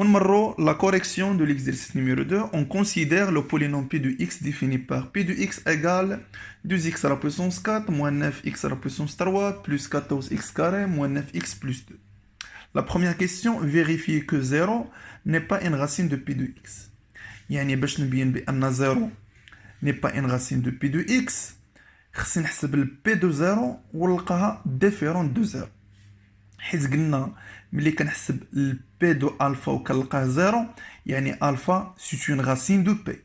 ونمروا la correction de l'exercice numéro 2. On considère le polynôme p de x défini par p de x égale 2x à la puissance 4 moins 9x à la puissance 3 plus 14x carré moins 9x plus 2. La première question, vérifier que 0 n'est pas une racine de p de x. يعني باش نبين بأن 0 n'est pas une racine de p de x, خصني نحسب ال p de 0 ونلقاها différente de 0. حيت قلنا ملي كنحسب ال p de alpha وكنلقاه 0 يعني alpha c'est une racine de p.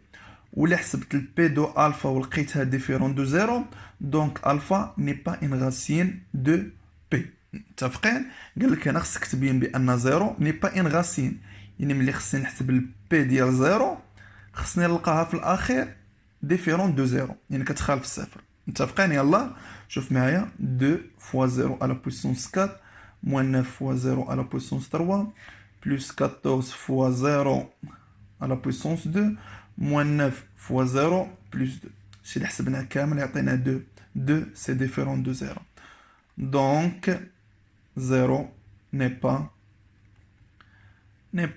ولا حسبت ال p de alpha ولقيتها différente de 0 donc alpha n'est pas une racine de p. متفقين؟ قال لك انا خصك تبين بان 0 n'est pas une racine. يعني ملي خصني نحسب ال p ديال 0 خصني نلقاها في الاخير différente de 0 يعني كتخالف الصفر. متفقين؟ يلا شوف معايا 2 fois 0 à la puissance 4 moins 9 fois 0 à la puissance 3 plus 14 fois 0 à la puissance 2 moins 9 fois 0 plus 2. Si اللي حسبناه كامل يعطينا 2. 2 c'est différent de 0. Donc 0 n'est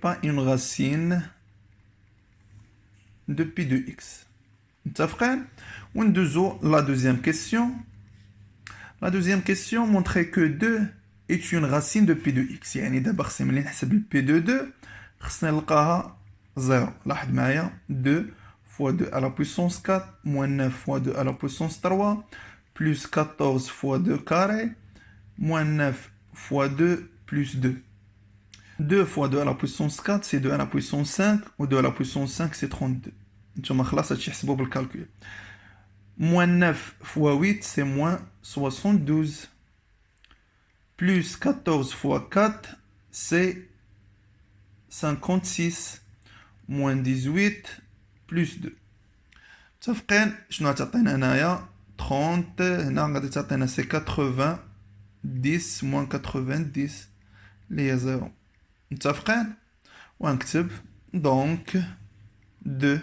pas une racine de pi de x. متفقين؟ وندوزو la deuxième question. La deuxième question montrait que 2 est une racine de p de x. يعني دابا خصني ملي نحسب ال p de 2 خصني نلقاها 0. لاحظ معايا 2 fois 2 à la puissance 4 moins 9 fois 2 à la puissance 3 plus 14 fois 2 carré moins 9 fois 2 plus 2. 2 fois 2 à la puissance 4 c'est 2 à la puissance 5 ou 2 à la puissance 5 c'est 32. نتوما خلاص هادشي حسبوه بالكالكول. Moins 9 fois 8 c'est moins 72. Plus 14 fois 4 c'est 56. Moins 18 plus 2. متفقين؟ شنو غتعطينا هنايا 30 هنا غادي تعطينا سي 80 10 moins 90 اللي هي 0. متفقين؟ ونكتب دونك 2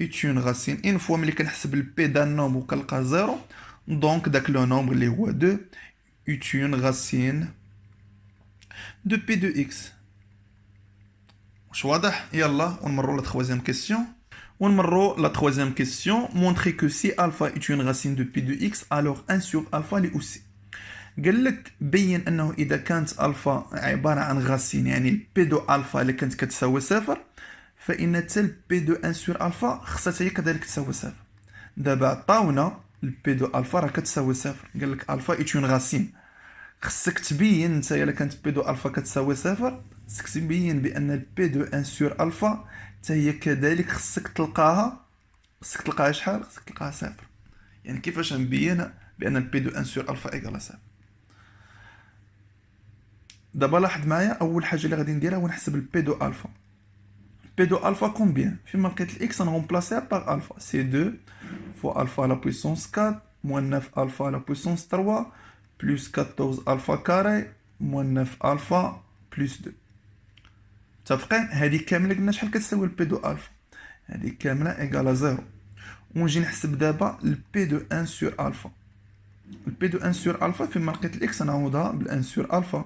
est une racine. Une fois ملي كنحسب ال p d'un nombre وكنلقى 0 دونك داك لو نومبر اللي هو 2 est une racine de p de x. واش واضح؟ يلا ونمروا لا troisième question. ونمروا la troisième question. Montrer que si alpha est une racine de p de x alors 1 sur alpha est aussi. قال لك بين انه اذا كانت الفا عباره عن غاسين يعني البي دو الفا اللي كانت كتساوي صفر فان حتى البي دو 1 سور الفا خصها هي كذلك تساوي صفر. دابا عطاونا البي دو الفا راه كتساوي صفر. قال لك الفا اي اون غاسين. خصك تبين انت الا كانت بي دو الفا كتساوي صفر خصك تبين بان البي دو 1 سور الفا حتى هي كذلك خصك تلقاها شحال؟ خصك تلقاها صفر. يعني كيفاش نبين بان البي دو 1 سور الفا ايكال صفر؟ دابا لاحظ معايا اول حاجه اللي غادي نديرها هو نحسب البي دو الفا. بي دو الفا كومبيان؟ فيما لقيت الاكس نغومبلاسيها باغ الفا سي 2 فوا الفا على بويسونس 4 موان 9 الفا على بويسونس 3 بلس 14 الفا كاري موان 9 الفا بلس 2. متفقين؟ هذه كامله قلنا شحال كتساوي البي دو الفا؟ هذه كامله ايكالا 0. ونجي نحسب دابا البي دو 1 سور الفا. البي دو 1 سور الفا فيما لقيت الاكس نعوضها بال 1 سور الفا.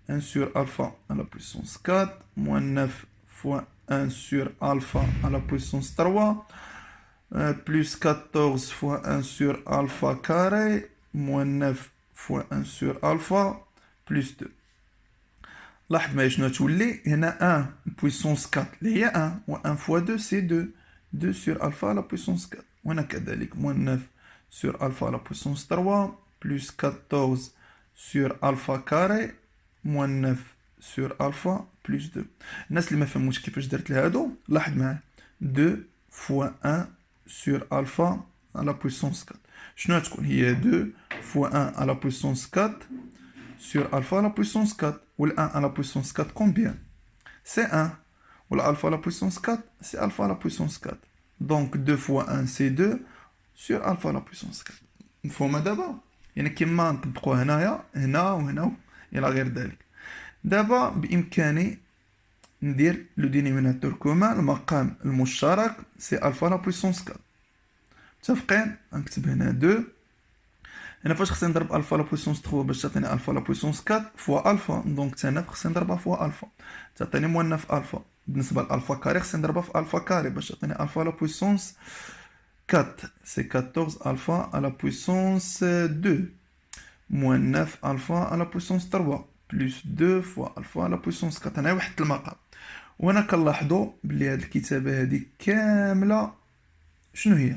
1 sur alpha à la puissance 4, moins 9 fois 1 sur alpha à la puissance 3, plus 14 fois 1 sur alpha carré, moins 9 fois 1 sur alpha, plus 2. لاحظ معايا شنو تولي هنا 1 puissance 4 اللي هي 1 و 1 fois 2 c'est 2. 2 sur alpha à la puissance 4. وهنا كذلك moins 9 sur alpha à la puissance 3, plus 14 sur alpha carré, moins 9 sur alpha plus 2. الناس اللي ما فهموش كيفاش درت لهادو لاحظ معايا 2 fois 1 sur alpha à la puissance 4. شنو تكون هي 2 fois 1 à la puissance 4 sur alpha à la puissance 4. و 1 à la puissance 4 combien? C'est 1. ou alpha à la puissance 4 c'est alpha à la puissance 4. donc 2 fois 1 c'est 2 sur alpha à la puissance 4. مفهومه دابا؟ يعني كيما نطبقوا هنايا هنا وهنا الى غير ذلك. دابا بامكاني ندير لو دينيميناتور كومان المقام المشترك سي الفا لا بويسونس 4. متفقين؟ نكتب هنا 2 هنا فاش خصني نضرب الفا لا بويسونس 3 باش تعطيني الفا لا بويسونس 4 فوا الفا، دونك حتى هنا خصني نضربها فوا الفا تعطيني موان 9 الفا. بالنسبه للالفا كاري خصني نضربها في الفا كاري باش تعطيني الفا لا بويسونس 4 سي 14 الفا à la puissance 2 moins 9 alpha à la puissance 3 plus 2 fois alpha à la puissance 4. انا وحدت المقام. وهنا كنلاحظوا بلي هاد الكتابه هذه كامله شنو هي؟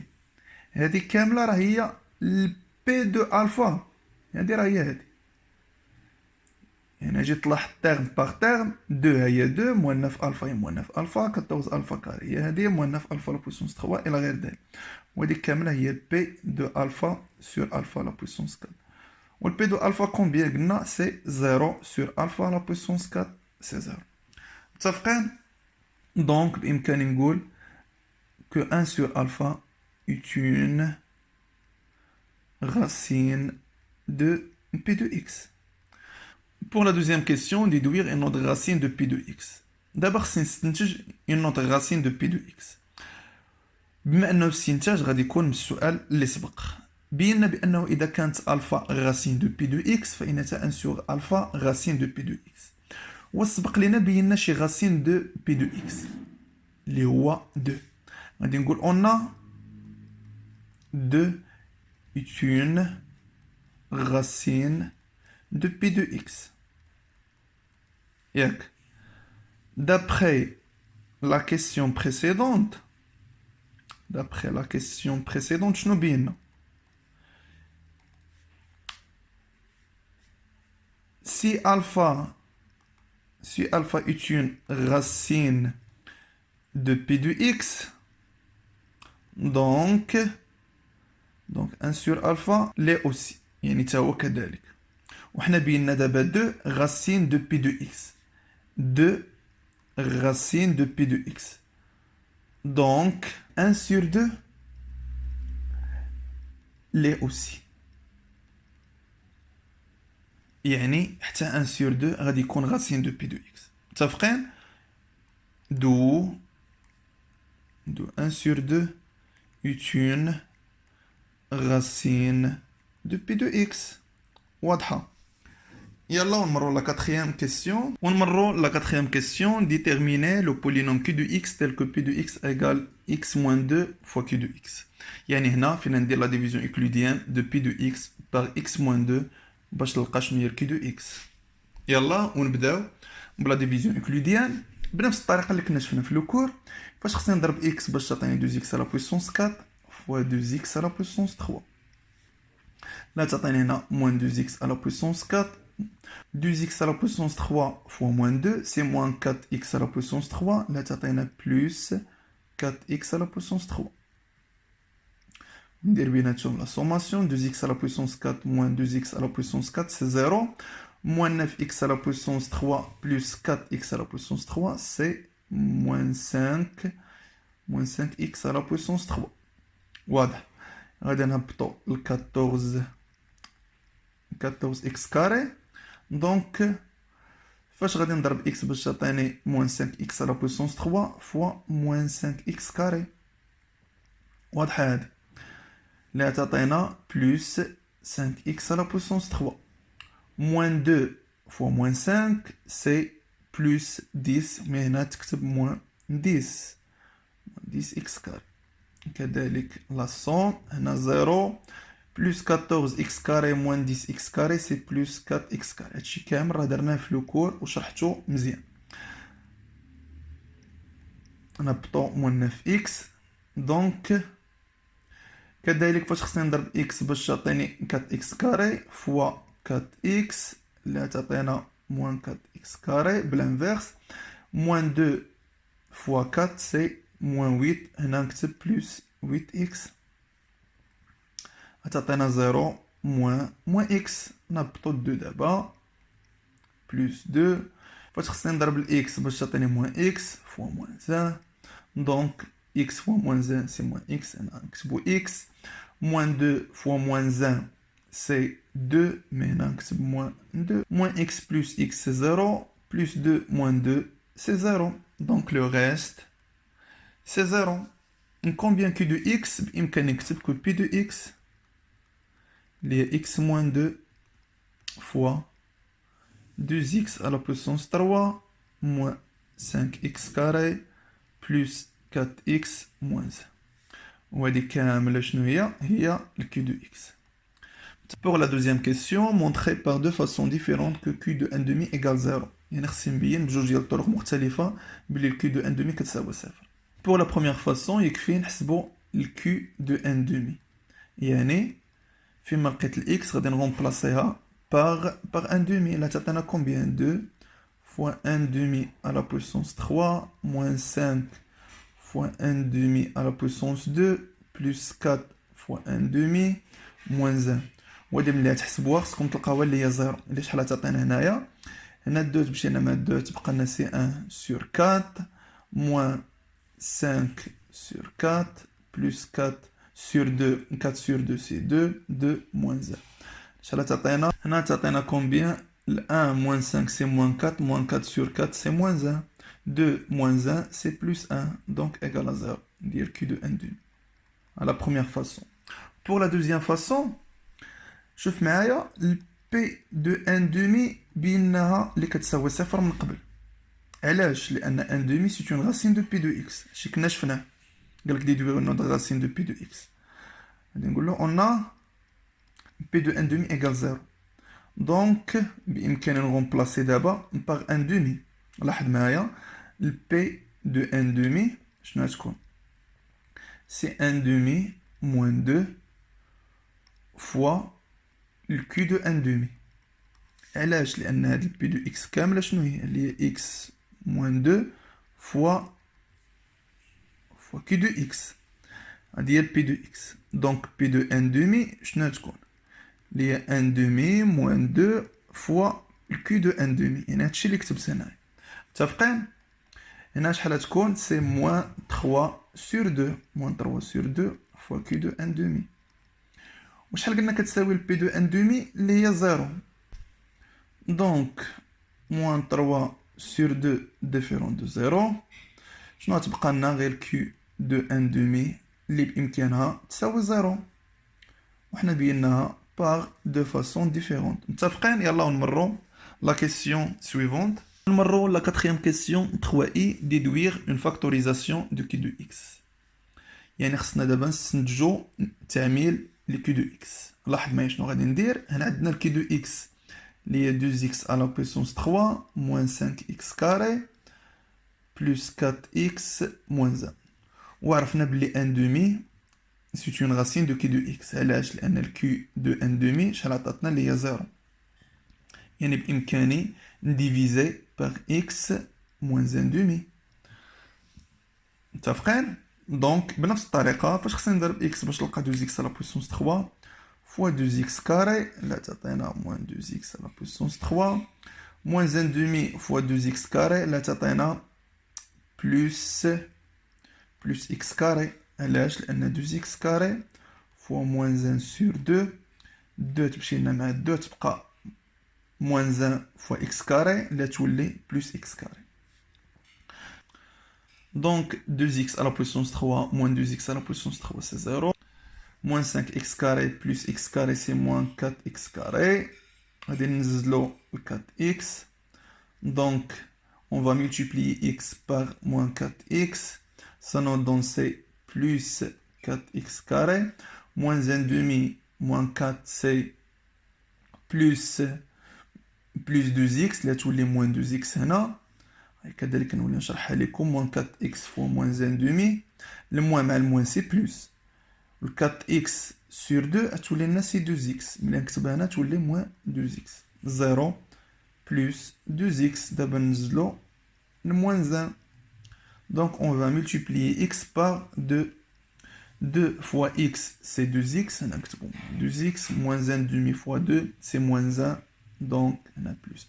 هذه كامله راه هي بي دو الفا، هذه راه هي هذه. يعني جيت لاحظ تيرم باغ تيرم، 2 هي 2 موان 9 الفا هي موان 9 الفا 14 الفا كاري هي هذه موان 9 الفا لا بويسونس 3 الى غير ذلك. وهذه كامله هي بي دو الفا سور الفا لا بويسونس 4. والبي دو الفا كومبيان قلنا سي 0 سور الفا لا بويسونس 4 سي 0. متفقين؟ دونك بامكاني نقول que 1 sur alpha est une racine de p de x. Pour la deuxième question, déduire une autre racine de p de x. D'abord, سنستنتج une autre racine de p de x. بما انه الاستنتاج غادي يكون من السؤال اللي سبق. بينا بانه اذا كانت الفا racine de p de x فان 1 sur alpha racine de p de x. وسبق لنا بينا شي racine de p de x اللي هو 2. غادي نقول on a 2 est une racine de p de x. ياك d'après la question précédente شنو بينا؟ si alpha est une racine de p de x, donc 1 sur alpha l'est aussi، يعني تا هو كذلك. وحنا بينا دابا 2 racine de p de x، 2 racine de p de x، donc 1 sur 2 l'est aussi، يعني حتى 1 sur 2 غادي يكون racine de p de x. متفقين؟ d'où 1 sur 2 est une racine de p de x. واضحة. يلا ونمروا لا quatrième question. Déterminer le polynôme q de x tel que p de x égale x moins 2 fois q de x. يعني هنا فينا ندير لا division euclidienne de p de x par x moins 2 باش نلقى شنو هي q de x. يلا ونبداو بلا division euclidienne بنفس الطريقه اللي كنا شفنا في لو كور. فاش خصني نضرب x باش تعطيني 2x à la puissance 4 fois 2x à la puissance 3. là تعطيني هنا moins 2x à la puissance 4. 2x à la puissance 3 fois moins 2 c'est moins 4x à la puissance 3. là تعطينا plus 4x à la puissance 3. ندير بيناتهم la sommation. 2x à la puissance 4 moins 2x à la puissance 4 c'est 0. moins 9x à la puissance 3 plus 4x à la puissance 3 c'est moins 5x à la puissance 3. واضح. غادي نهبطو ل 14x carré. donc فاش غادي نضرب x باش تعطيني moins 5x à la puissance 3 fois moins 5x carré. واضحة هادي. اللي تعطينا plus 5x à la puissance 3. moins 2 fois moins 5 c'est plus 10 mais هنا تكتب moins 10x carré. كذلك la somme هنا 0 plus 14x carré moins 10x carré c'est plus 4x carré. هادشي كامل راه درناه في لو كور وشرحته مزيان. نهبطو moins 9x. donc كذلك فاش خصني نضرب x باش تعطيني 4x carré fois 4x اللي تعطينا moins 4x carré بالانفيرس. moins 2 fois 4 c'est moins 8. هنا نكتب plus 8x. تعطينا 0 moins x. نهبطو 2 دابا plus 2. فاش خصني نضرب x باش تعطيني moins x fois moins 1. donc x fois moins 1 c'est moins x. هنا نكتبو x. moins 2 fois moins 1 c'est 2 mais هنا نكتب moins 2. moins x plus x c'est 0 plus 2 moins 2 c'est 0. donc le reste c'est 0. combien q de x بإمكاني نكتب que p de x les x moins 2 fois 2x à la puissance 3 moins 5x carré plus 4x moins 1. وهذه كاملة شنو هي le q de x. Pour la deuxième question, montrer par deux façons différentes que q de 1 demi égale 0. يعني خصني نبين بجوج ديال الطرق مختلفة بلي q de 1 demi كتساوي 0. Pour la première façon, يكفي نحسبوا le q de 1 demi. يعني فيما لقيت ال x غادي نغومبلاسيها par 1 demi. Là, تعطينا combien 2 fois 1 demi à la puissance 3 moins 5 fois 1 demi à la puissance 2 plus 4 fois 1 demi moins 1. وهادي ملي تحسبوها خصكم تلقاوها اللي هي 0. اللي شحال تعطينا هنايا؟ هنا 2 تمشينا مع 2 تبقى لنا سي 1 sur 4 moins 5 sur 4 plus 4 sur 2. 4 sur 2 c'est 2. 2 moins 1. شحال تعطينا؟ هنا تعطينا combien؟ 1 moins 5 c'est moins 4. Moins 4 sur 4 c'est moins 1. 2 moins 1 c'est plus 1. Donc égal à 0. Dire q de 1 demi. À la première façon. Pour la deuxième façon, شوف معايا P de 1 demi بينها اللي كتساوي 0 من قبل. علاش؟ لأن 1 demi c'est une racine de P de x. شي كنا شفناه. قالك déduire une autre racine de P de x. غادي نقولو on a P de 1 demi égale 0. Donc بإمكاننا نغومبلاسي دابا par 1 demi. لاحظ معايا P de 1 demi شنو غتكون؟ c'est 1 demi moins 2 fois le q de 1 demi. علاش؟ لأن هاد ال p de x كاملة شنو هي؟ اللي هي x moins 2 fois q de x. هادي هي ال p de x. Donc p de 1 demi شنو تكون؟ اللي هي 1 demi moins 2 fois le q de 1 demi. يعني هادشي اللي كتبت هنايا. متفقين؟ هنا شحال تكون؟ سي moins 3 sur 2. moins 3 sur 2 fois q de 1 demi. وشحال قلنا كتساوي ال p de 1 demi اللي هي 0. Donc moins 3 sur 2 différent de 0. شنو غتبقى لنا غير q de 1 demi اللي بإمكانها تساوي 0. وحنا بيناها par deux façons différentes. متفقين؟ يلا نمروا la question suivante. نمروا la quatrième question 3i déduire une factorisation de q de x. يعني خصنا دابا نستنتجو تعميل ل q de x. لاحظ معايا شنو غادي ندير. هنا عندنا ال q de x اللي هي 2x à la puissance 3 moins 5x carré plus 4x moins 1. وعرفنا بلي 1 demi c'est une racine de q de x. علاش؟ لأن ال q de 1 demi شحال عطاتنا اللي هي 0. يعني بإمكاني نديفيزي par x moins 1 demi. متفقين؟ دونك بنفس الطريقة فاش خصني نضرب x باش نلقى 2x à la puissance 3 fois 2x carré لا تعطينا moins 2x à la puissance 3 moins 1 demi fois 2x carré لا تعطينا plus x carré. علاش؟ لأن 2x carré fois moins 1 sur 2 2 تمشي لنا مع 2 تبقى moins 1 fois x carré لا تولي plus x carré. Donc 2x à la puissance 3 moins 2x à la puissance 3 c'est 0. Moins 5x carré plus x carré c'est moins 4x carré. غادي ننزلو 4x. Donc on va multiplier x par moins 4x. Ça nous donne c'est plus 4x carré. Moins 1 demi moins 4 c'est plus 2x. لا تولي moins 2x هنا. كذلك نولي نشرحها لكم. moins 4x fois moins 1 demi. Le moins مع le moins c'est plus. Le 4x sur 2 تولي لنا c'est 2x. ملي نكتبها هنا تولي moins 2x. 0 plus 2x. دابا ننزلو le moins 1. Donc on va multiplier x par 2. 2 fois x c'est 2x. On a 2x moins 1 demi fois 2 c'est moins 1. Donc on a plus 1.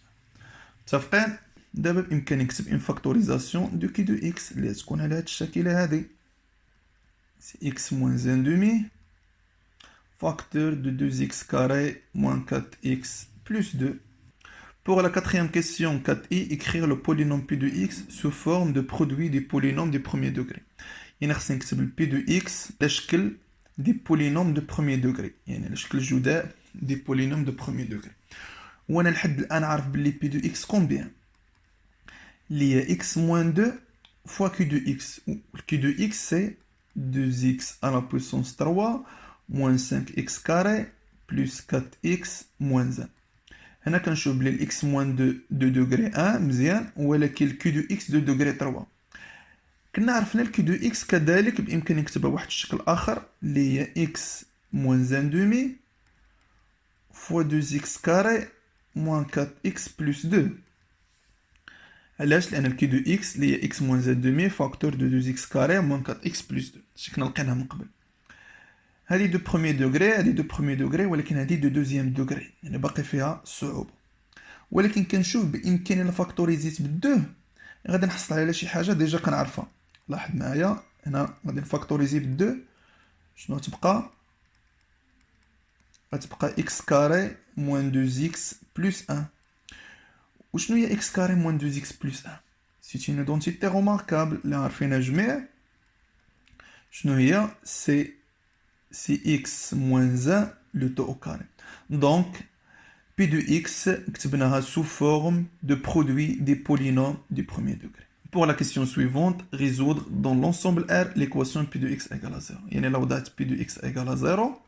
متفقين؟ دابا بإمكاني نكتب une factorisation de q de x اللي تكون على هاد الشكلة هادي. C'est x moins 1 demi facteur de 2x carré moins 4x plus 2. Pour la quatrième question 4i, écrire le polynôme p de x sous forme de produit des polynômes de premier degré. يعني خصني نكتب ال p de x على شكل des polynômes de premier degré. يعني على شكل جداء des polynômes de premier degré. وانا لحد الان عارف بلي بي دو اكس كومبيان اللي هي x moins 2 fois q de x. q de x c'est 2x à la puissance 3 moins 5x carré plus 4x moins 1. هنا كنشوف بلي x moins 2 de degré 1 مزيان، ولكن q de x de degré 3. كنا عرفنا q de x كذلك بإمكان نكتبها بواحد الشكل آخر اللي هي x moins 1 demi fois 2x carré moins 4x plus 2. علاش؟ لأن q de x اللي هي x moins 1 demi facteur de 2x carré moins 4x plus 2. هادشي كنا لقيناها من قبل. هذه دو بروميي دوغري، هذه دو بروميي دوغري، ولكن هذه دو دوزيام دوغري، يعني باقي فيها صعوبة. ولكن كنشوف بإمكاني نفاكتوريزيت بالدو، غادي نحصل على شي حاجة ديجا كنعرفها. لاحظ معايا هنا غادي نفاكتوريزي بالدو، شنو تبقى؟ غتبقى x كاري موان 2x بلس 1. وشنو هي x كاري موان 2x بلس 1؟ سي اون ايدونتيتي روماركابل اللي عارفينها جميع. شنو هي؟ سي x moins 1 le taux au carré. Donc, P de x كتبناها sous forme de produit des polynômes du premier degré. Pour la question suivante, résoudre dans l'ensemble R l'équation P de x égale à 0. يعني لو وضعت P de x égale à 0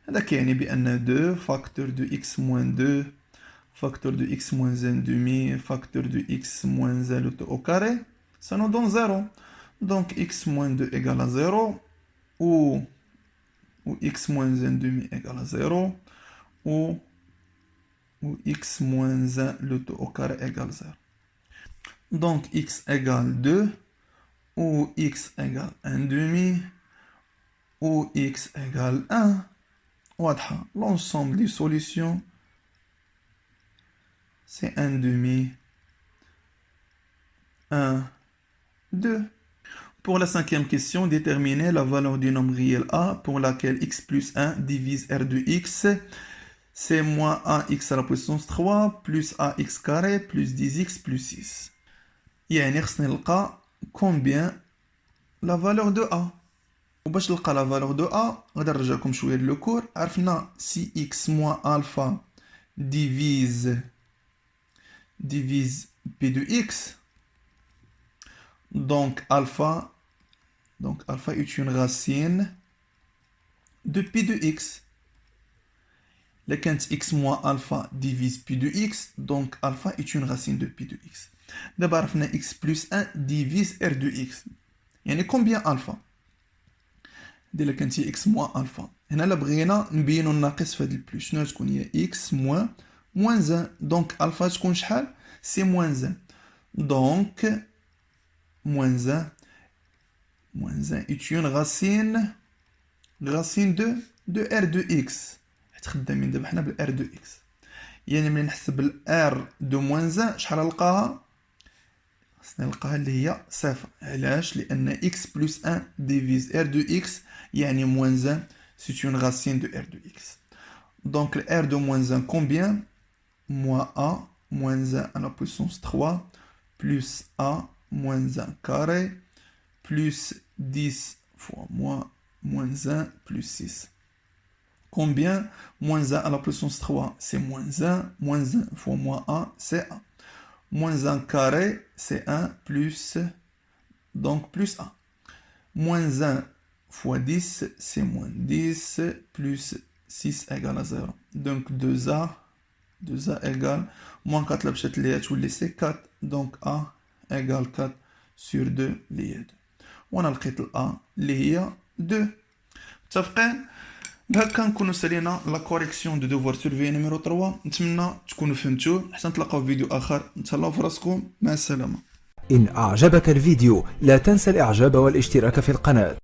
هذا كيعني بأن 2 facteur de x moins 2 facteur de x moins 1 demi facteur de x moins 1 le taux au carré, ça nous donne 0. Donc x moins 2 égale à 0 ou x moins 1 demi égale à 0 ou x moins 1 le taux au carré égale 0. Donc x égale 2 ou x égale 1 demi ou x égale 1. واضحة. L'ensemble des solutions c'est 1 demi 1 2. Pour la cinquième question, déterminer la valeur du nombre réel A pour laquelle x plus 1 divise R de x. C'est moins ax à la puissance 3 plus ax carré plus 10x plus 6. يعني خصني نلقى combien la valeur de A. وباش نلقى la valeur de A غادي نرجعكم شوية لو كور. عرفنا si x moins alpha divise p de x. Donc alpha est une racine de pi de x. Quand x moins alpha divise pi de x, donc alpha est une racine de pi de x. D'abord, on a x plus 1 divise r de x. Il y a combien alpha? Dès le quand x moins alpha. هنا لا بغينا نبينو الناقص في هاد البلوس، شنو تكون هي x moins 1. Donc alpha تكون شحال؟ c'est moins 1. Donc moins 1 est une racine de r de x. خدامين دابا حنا بال r de x. يعني ملي نحسب ال r de moins 1 شحال نلقاها؟ خصني نلقاها اللي هي صفر. علاش؟ لأن x plus 1 divise r de x يعني moins 1 c'est une racine de r de x. Donc le r de moins 1 combien? Moins a moins 1 à la puissance 3 plus a moins 1 carré plus 10 fois moins 1 plus 6. Combien? Moins 1 à la puissance 3 c'est moins 1 fois moins a c'est a. Moins 1 carré c'est 1 plus donc plus a. Moins 1 fois 10 c'est moins 10 plus 6 égale à 0. Donc 2a égale moins 4 la بشات ليها تولي c'est 4. Donc a égale 4 sur 2 اللي هي 2. وانا لقيت ال a اللي هي 2. متفقين؟ بهكا نكونوا سالينا لا كوريكسيون دو دوفوار سيرفي نيميرو 3. نتمنى تكونوا فهمتوه. حتى نتلاقاو في فيديو اخر. نتهلاو في راسكم. مع السلامه. إن أعجبك الفيديو لا تنسى الإعجاب والاشتراك في القناة.